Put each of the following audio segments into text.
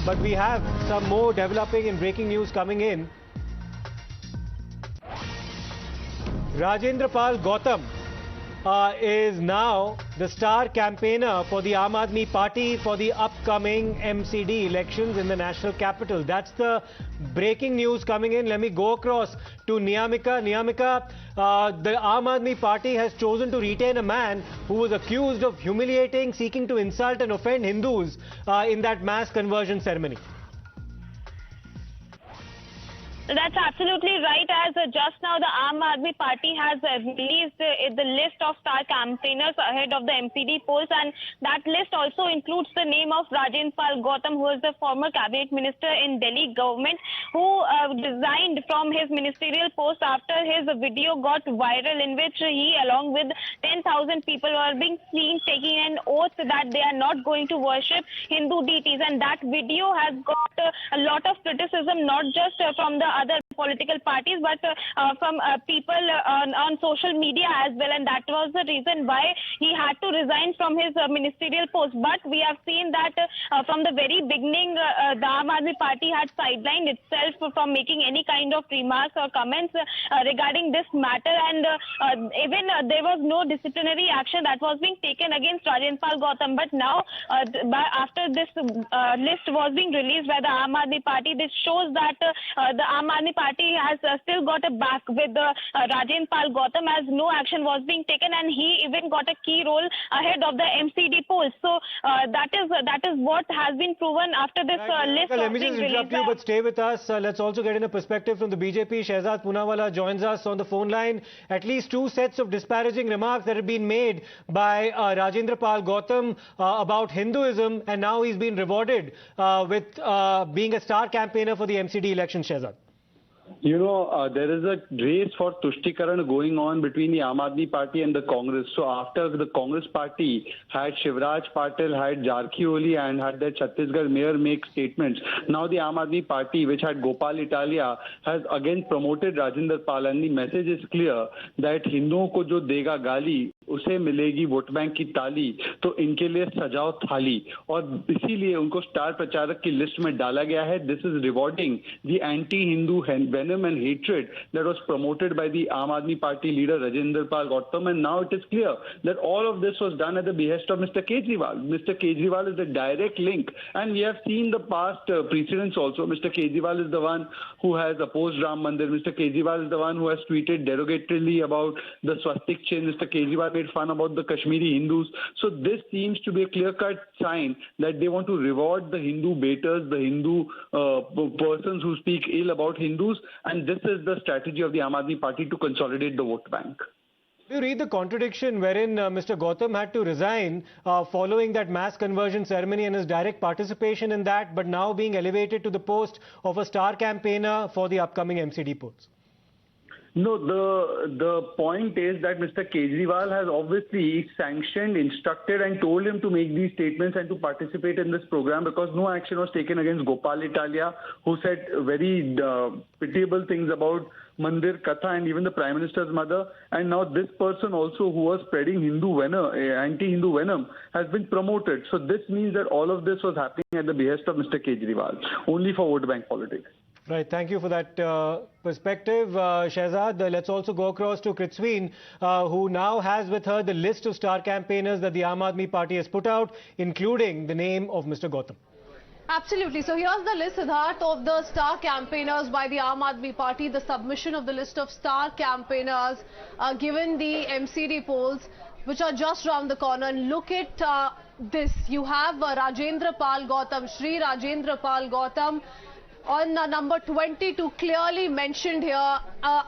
But we have some more developing and breaking news coming in. Rajendra Pal Gautam is now the star campaigner for the Aam Aadmi Party for the upcoming MCD elections in the national capital. That's the breaking news coming in. Let me go across to Niyamika. Niyamika, the Aam Aadmi Party has chosen to retain a man who was accused of humiliating, seeking to insult and offend Hindus in that mass conversion ceremony. That's absolutely right. As just now the Aam Aadmi Party has released the list of star campaigners ahead of the MCD polls, and that list also includes the name of Rajendra Pal Gautam, who is the former cabinet minister in Delhi government, who resigned from his ministerial post after his video got viral, in which he, along with 10,000 people, were being seen taking an oath that they are not going to worship Hindu deities. And that video has got a lot of criticism, not just from the other political parties, but from people on social media as well, and that was the reason why he had to resign from his ministerial post. But we have seen that from the very beginning, the Aam Aadmi Party had sidelined itself from making any kind of remarks or comments regarding this matter, and even there was no disciplinary action that was being taken against Rajendra Pal Gautam. But now, after this list was being released by the Aam Aadmi Party, this shows that the Aam Aadmi Party has still got a back with Rajendra Pal Gautam, as no action was being taken, and he even got a key role ahead of the MCD polls. So that is what has been proven after this list. Let me just interrupt you, but stay with us. Let's also get in a perspective from the BJP. Shehzad Poonawalla joins us on the phone line. At least two sets of disparaging remarks that have been made by Rajendra Pal Gautam about Hinduism, and now he's been rewarded with being a star campaigner for the MCD election. Shehzad. You know, there is a race for Tushtikaran going on between the Aam Aadmi Party and the Congress. So after the Congress Party had Shivraj Patil, had Jarkhioli, and had their Chhattisgarh mayor make statements, now the Aam Aadmi Party, which had Gopal Italia, has again promoted Rajendra Pal, and the message is clear that Hinduon ko jo dega gaali, उसे मिलेगी vote bank की ताली, तो इनके लिए सजाओ थाली, और इसीलिए उनको स्टार प्रचारक की लिस्ट में डाला गया है. This is rewarding the anti-Hindu venom and hatred that was promoted by the Aam Aadmi Party leader Rajendra Pal Gautam, and now it is clear that all of this was done at the behest of Mr. Kejriwal. Mr. Kejriwal is the direct link, and we have seen the past precedents also. Mr. Kejriwal is the one who has opposed Ram Mandir. Mr. Kejriwal is the one who has tweeted derogatorily about the swastik chain. Mr. Kejriwal made fun about the Kashmiri Hindus. So this seems to be a clear-cut sign that they want to reward the Hindu baiters, the Hindu persons who speak ill about Hindus, and this is the strategy of the Aam Aadmi Party to consolidate the vote bank. You read the contradiction wherein Mr. Gautam had to resign following that mass conversion ceremony and his direct participation in that, but now being elevated to the post of a star campaigner for the upcoming MCD polls. No, the point is that Mr. Kejriwal has obviously sanctioned, instructed, and told him to make these statements and to participate in this program, because no action was taken against Gopal Italia, who said very pitiable things about Mandir Katha and even the Prime Minister's mother. And now this person also, who was spreading Hindu venom, anti-Hindu venom, has been promoted. So this means that all of this was happening at the behest of Mr. Kejriwal, only for vote bank politics. Right, thank you for that perspective, Shehzad. Let's also go across to Kritsween, who now has with her the list of star campaigners that the Aam Aadmi Party has put out, including the name of Mr. Gautam. Absolutely. So here's the list, Siddharth, of the star campaigners by the Aam Aadmi Party, the submission of the list of star campaigners given the MCD polls, which are just around the corner. And look at this. You have Rajendra Pal Gautam, Shri Rajendra Pal Gautam, on number 22, clearly mentioned here,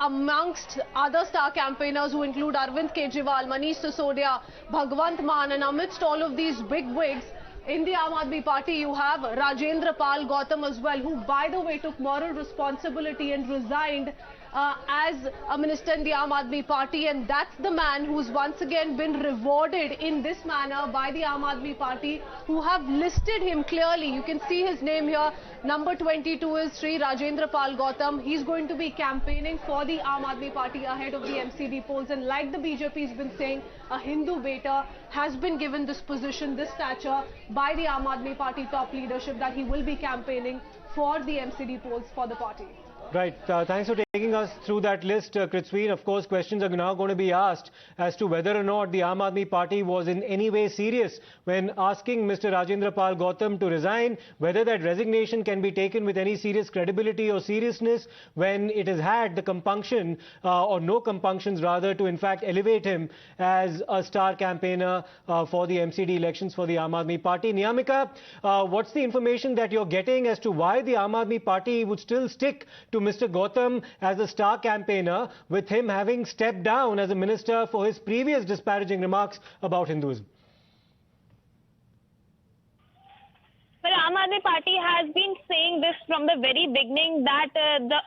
amongst other star campaigners who include Arvind Kejriwal, Manish Sisodia, Bhagwant Mann, and amidst all of these big wigs in the Aam Aadmi Party, you have Rajendra Pal Gautam as well, who, by the way, took moral responsibility and resigned as a minister in the Aam Aadmi Party, and that's the man who's once again been rewarded in this manner by the Aam Aadmi Party, who have listed him clearly. You can see his name here. Number 22 is Sri Rajendra Pal Gautam. He's going to be campaigning for the Aam Aadmi Party ahead of the MCD polls, and like the BJP has been saying, a Hindu beta has been given this position, this stature by the Aam Aadmi Party top leadership, that he will be campaigning for the MCD polls for the party. Right. Thanks for taking us through that list, Kritsveen. Of course, questions are now going to be asked as to whether or not the Aam Aadmi Party was in any way serious when asking Mr. Rajendra Pal Gautam to resign, whether that resignation can be taken with any serious credibility or seriousness when it has had the compunction, or no compunctions rather, to in fact elevate him as a star campaigner for the MCD elections for the Aam Aadmi Party. Niyamika, what's the information that you're getting as to why the Aam Aadmi Party would still stick to Mr. Gautam as a star campaigner, with him having stepped down as a minister for his previous disparaging remarks about Hinduism? Well, Aam Aadmi Party has been saying this from the very beginning, that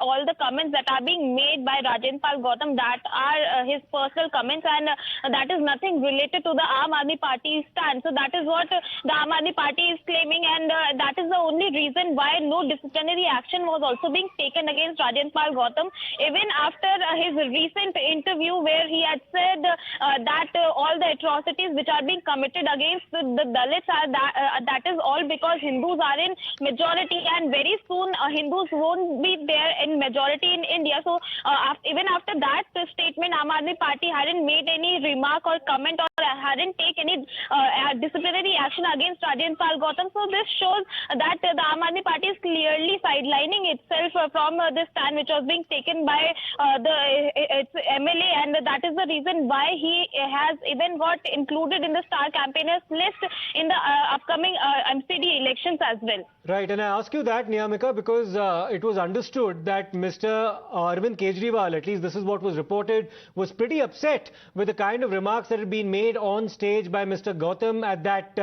all the comments that are being made by Rajendra Pal Gautam, that are his personal comments, and that is nothing related to the Aam Aadmi Party stand. So that is what the Aam Aadmi Party is claiming, and that is the only reason why no disciplinary action was also being taken against Rajendra Pal Gautam, even after his recent interview where he had said that all the atrocities which are being committed against the Dalits are that is all because Hindus are in majority, and very soon Hindus won't be there in majority in India. So even after that statement, Aam Aadmi Party hadn't made any remark or comment, or hadn't taken any disciplinary action against Rajendra Pal Gautam. So this shows that the Aam Aadmi Party is clearly sidelining itself from this stand which was being taken by its MLA, and that is the reason why he has even got included in the star campaigners list in the upcoming MCD elections as well. Right, and I ask you that, Niyamika, because it was understood that Mr. Arvind Kejriwal, at least this is what was reported, was pretty upset with the kind of remarks that had been made on stage by Mr. Gautam at that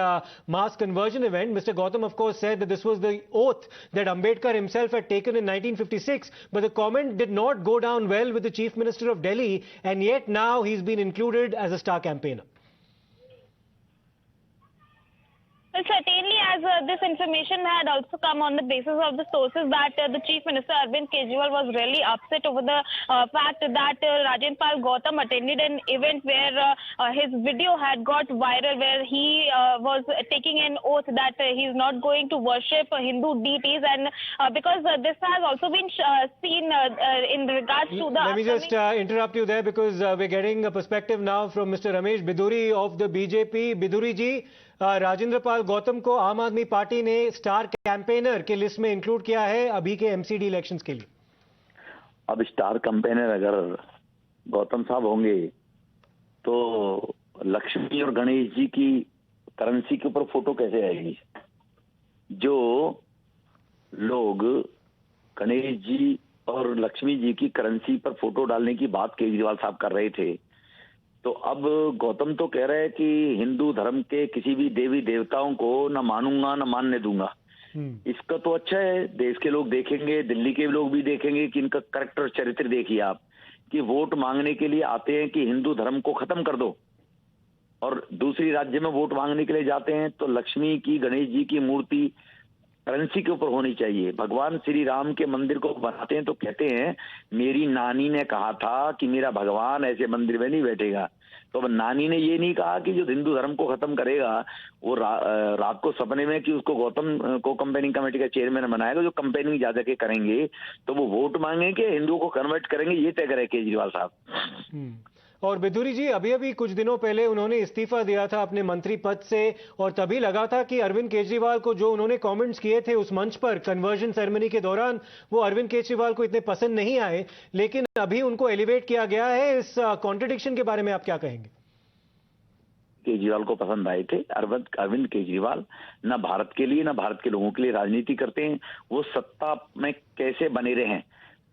mass conversion event. Mr. Gautam, of course, said that this was the oath that Ambedkar himself had taken in 1956, but the comment did not go down well with the Chief Minister of Delhi, and yet now he's been included as a star campaigner. Well, certainly, as this information had also come on the basis of the sources, that the Chief Minister Arvind Kejriwal was really upset over the fact that Rajendra Pal Gautam attended an event where his video had got viral, where he was taking an oath that he is not going to worship Hindu deities, and because this has also been seen in regards to the... Let me just interrupt you there, because we're getting a perspective now from Mr. Ramesh Biduri of the BJP. Biduri ji, Rajendra Pal Gautam को आम आदमी party ने star campaigner के list में include किया है अभी के एमसीडी इलेक्शंस के लिए। अब स्टार कैंपेनर अगर गौतम साहब होंगे तो लक्ष्मी और गणेश जी की करेंसी के ऊपर फोटो कैसे आएगी? जो लोग गणेश जी और लक्ष्मी जी की करेंसी पर फोटो डालने की बात केजरीवाल साहब कर रहे थे, तो अब गौतम तो कह रहे हैं कि हिंदू धर्म के किसी भी देवी देवताओं को न मानूंगा न मानने दूंगा। इसका तो अच्छा है, देश के लोग देखेंगे, दिल्ली के लोग भी देखेंगे कि इनका करैक्टर चरित्र देखिए आप, कि वोट मांगने के लिए आते हैं कि हिंदू धर्म को खत्म कर दो, और दूसरी राज्य में वोट मांगने के लिए जाते हैं तो लक्ष्मी की गणेश जी की मूर्ति करेंसी के ऊपर होनी चाहिए। भगवान श्री राम के मंदिर को बनाते हैं तो कहते हैं मेरी नानी ने कहा था कि मेरा भगवान ऐसे मंदिर में नहीं बैठेगा, तो अब नानी ने ये नहीं कहा कि जो हिंदू धर्म को खत्म करेगा वो रात को सपने में कि उसको गौतम को कंपेनिंग कमेटी का चेयरमैन बनाएगा। जो कंपेनिंग ज्यादा के करेंगे तो वो वोट मांगेंगे, हिंदुओं को कन्वर्ट करेंगे, ये तय करे केजरीवाल साहब। और बिदुरी जी, अभी कुछ दिनों पहले उन्होंने इस्तीफा दिया था अपने मंत्री पद से, और तभी लगा था कि अरविंद केजरीवाल को जो उन्होंने कमेंट्स किए थे उस मंच पर कन्वर्जन सेरेमनी के दौरान, वो अरविंद केजरीवाल को इतने पसंद नहीं आए, लेकिन अभी उनको एलिवेट किया गया है। इस कॉन्ट्रडिक्शन के बारे में आप क्या कहेंगे? केजरीवाल को पसंद आए थे। अरविंद केजरीवाल न भारत के लिए न भारत के लोगों के लिए राजनीति करते हैं, वो सत्ता में कैसे बने रहे।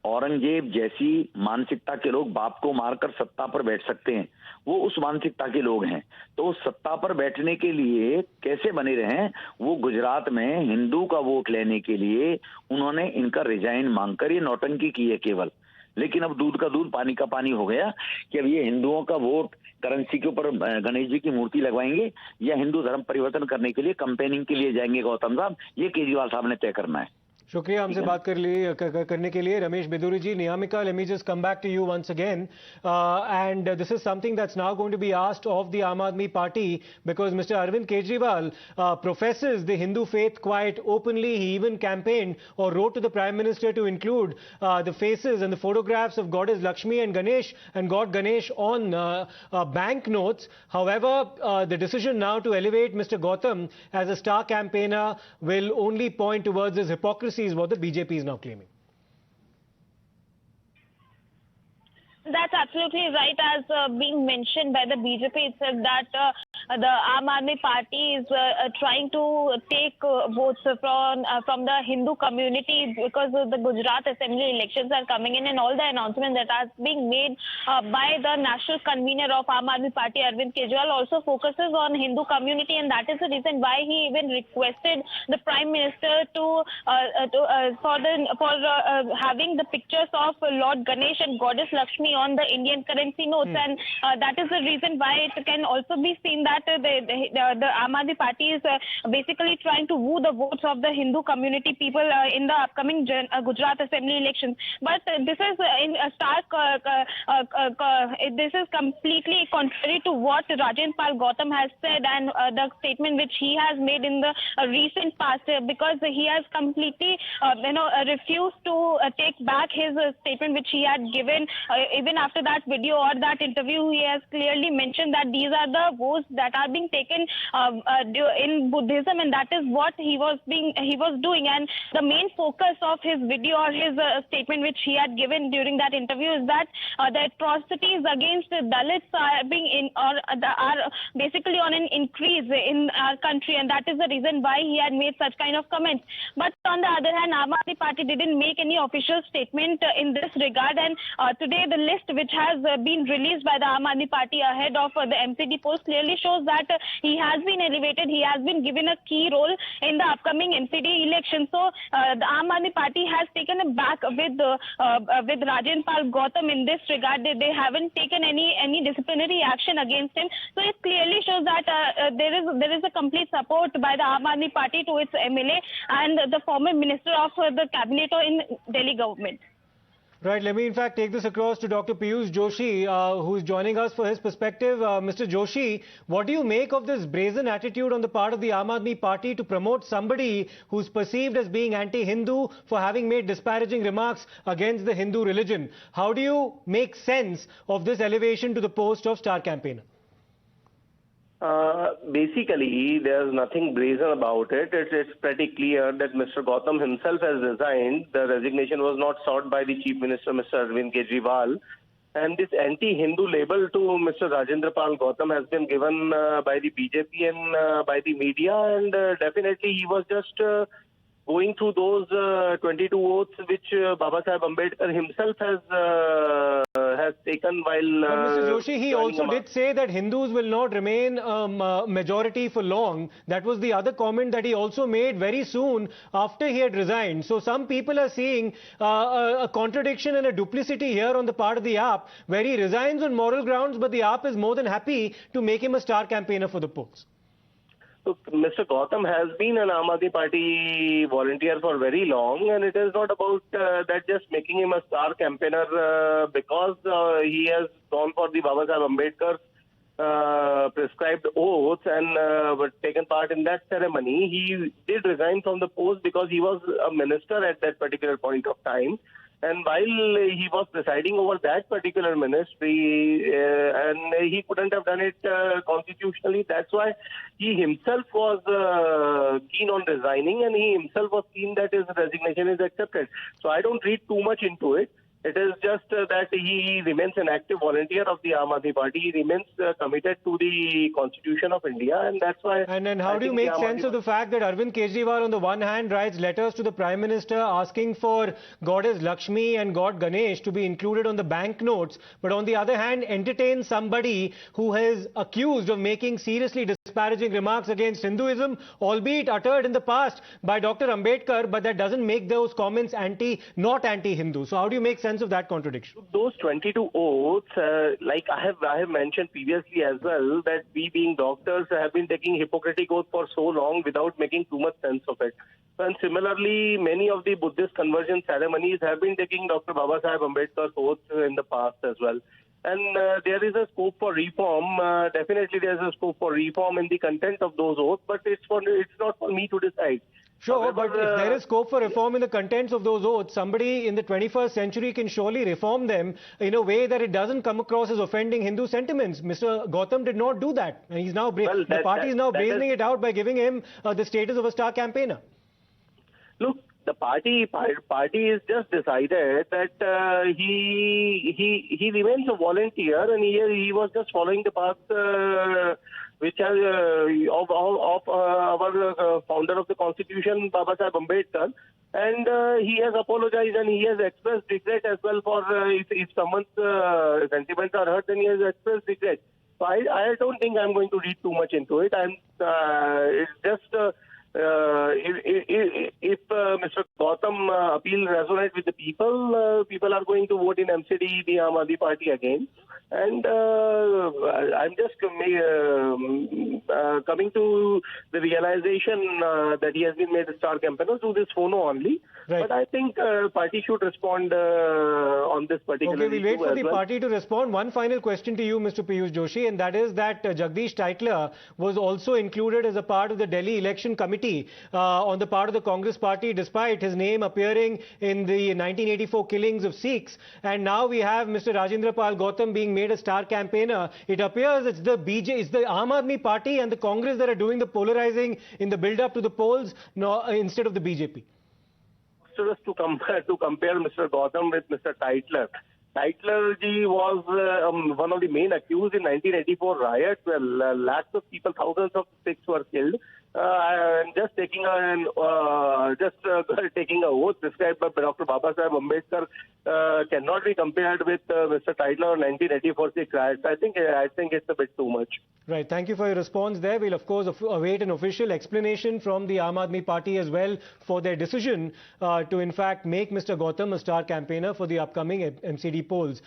औरंगजेब जैसी मानसिकता के लोग बाप को मारकर सत्ता पर बैठ सकते हैं, वो उस मानसिकता के लोग हैं, तो उस सत्ता पर बैठने के लिए कैसे बने रहे। वो गुजरात में हिंदू का वोट लेने के लिए उन्होंने इनका रिजाइन मांगकर ये नौटंकी की है केवल। लेकिन अब दूध का दूध पानी का पानी हो गया कि अब ये हिंदुओं का वोट करेंसी के ऊपर गणेश जी की मूर्ति लगवाएंगे या हिंदू धर्म परिवर्तन करने के लिए कैंपेनिंग के लिए जाएंगे गौतम साहब, ये केजरीवाल साहब ने तय करना है। शुक्रिया हमसे बात करने के लिए रमेश बिदुरी जी। Niyamika, let me just come back to you once again, and this is something that's now going to be asked of the Aam Aadmi Party, because Mr. Arvind Kejriwal professes the Hindu faith quite openly. He even campaigned or wrote to the Prime Minister to include the faces and the photographs of Goddess Lakshmi and Ganesh and God Ganesh on banknotes. However, the decision now to elevate Mr. Gautam as a star campaigner will only point towards his hypocrisy, is what the BJP is now claiming. That's absolutely right, as being mentioned by the BJP itself, that the Aam Aadmi Party is trying to take votes from the Hindu community, because the Gujarat Assembly elections are coming in, and all the announcements that are being made by the national convener of Aam Aadmi Party, Arvind Kejriwal, also focuses on Hindu community, and that is the reason why he even requested the Prime Minister for having the pictures of Lord Ganesh and Goddess Lakshmi on the Indian currency notes, and that is the reason why it can also be seen that the Aam Aadmi Party is basically trying to woo the votes of the Hindu community people in the upcoming Gujarat Assembly elections. But this is in a stark, this is completely contrary to what Rajendra Pal Gautam has said, and the statement which he has made in the recent past, because he has completely refused to take back his statement which he had given. Even after that video or that interview, he has clearly mentioned that these are the vows that are being taken in Buddhism, and that is what he was doing. And the main focus of his video or his statement which he had given during that interview is that the atrocities against Dalits are basically on an increase in our country, and that is the reason why he had made such kind of comments. But on the other hand, Aam Aadmi Party didn't make any official statement in this regard, and today the list which has been released by the Aam Aadmi Party ahead of the MCD polls clearly shows that he has been elevated, he has been given a key role in the upcoming MCD election. So the Aam Aadmi Party has taken a back with Rajendra Pal Gautam in this regard. They haven't taken any disciplinary action against him. So it clearly shows that there is a complete support by the Aam Aadmi Party to its MLA and the former minister of the cabinet in Delhi government. Right, let me in fact take this across to Dr. Piyush Joshi, who is joining us for his perspective. Mr. Joshi, what do you make of this brazen attitude on the part of the Aam Aadmi Party to promote somebody who's perceived as being anti-Hindu for having made disparaging remarks against the Hindu religion? How do you make sense of this elevation to the post of star campaigner? Basically, there's nothing brazen about it. It's pretty clear that Mr. Gautam himself has resigned. The resignation was not sought by the Chief Minister, Mr. Arvind Kejriwal. And this anti-Hindu label to Mr. Rajendra Pal Gautam has been given by the BJP and by the media. And definitely he was just going through those 22 oaths which Baba Saheb Ambedkar himself has taken while... But Mr. Joshi, he also did say that Hindus will not remain a majority for long. That was the other comment that he also made very soon after he had resigned. So some people are seeing a contradiction and a duplicity here on the part of the AAP, where he resigns on moral grounds, but the AAP is more than happy to make him a star campaigner for the polls. So Mr. Gautam has been an Aam Aadmi Party volunteer for very long, and it is not about that just making him a star campaigner because he has gone for the Baba Saheb Ambedkar prescribed oaths and taken part in that ceremony. He did resign from the post because he was a minister at that particular point of time. And while he was presiding over that particular ministry, and he couldn't have done it constitutionally, that's why he himself was keen on resigning, and he himself was keen that his resignation is accepted. So I don't read too much into it. It is just that he remains an active volunteer of the Aam Aadmi Party. He remains committed to the Constitution of India, and that's why... And then how do you make sense of the fact that Arvind Kejriwal on the one hand writes letters to the Prime Minister asking for Goddess Lakshmi and God Ganesh to be included on the banknotes, but on the other hand entertains somebody who is accused of making seriously disparaging remarks against Hinduism, albeit uttered in the past by Dr. Ambedkar, but that doesn't make those comments not anti-Hindu. So how do you make sense sense of that contradiction? Those 22 oaths, like I have mentioned previously as well, that we being doctors have been taking Hippocratic oath for so long without making too much sense of it. And similarly, many of the Buddhist conversion ceremonies have been taking Dr. Babasaheb Ambedkar's oath in the past as well. And there is a scope for reform. Definitely, there is a scope for reform in the content of those oaths, but it's not for me to decide. Sure, However, but if there is scope for reform in the contents of those oaths, somebody in the 21st century can surely reform them in a way that it doesn't come across as offending Hindu sentiments. Mr. Gautam did not do that. And he's now the party is now brazening it out by giving him the status of a star campaigner. Look, the party is just decided that he remains a volunteer, and he was just following the path which has of our founder of the Constitution, Babasaheb Ambedkar, and he has apologized and he has expressed regret as well for if someone's sentiments are hurt, then he has expressed regret. So I don't think I'm going to read too much into it. It's just. If Mr. Gautam appeal resonates with the people, people are going to vote in MCD, the Aam Aadmi Party again. And I'm just coming to the realization that he has been made a star campaigner through this phono only. Right. But I think party should respond on this particular issue. Okay, we'll wait for the party to respond. One final question to you, Mr. Piyush Joshi, and that is that Jagdish Titler was also included as a part of the Delhi election committee on the part of the Congress party, despite his name appearing in the 1984 killings of Sikhs. And now we have Mr. Rajendra Pal Gautam being made a star campaigner. It appears it's the Aam Aadmi Party and the Congress that are doing the polarizing in the build-up to the polls instead of the BJP. So just to compare Mr. Gautam with Mr. Titler. Titler ji was one of the main accused in 1984 riots where lakhs of people, thousands of Sikhs were killed. And just taking an oath prescribed by Dr. Babasaheb Ambedkar cannot be compared with Mr. Titler 1984 Sikh riots. I think it's a bit too much. Right. Thank you for your response there. We'll of course await an official explanation from the Aam Aadmi Party as well for their decision to in fact make Mr. Gautam a star campaigner for the upcoming MCD polls.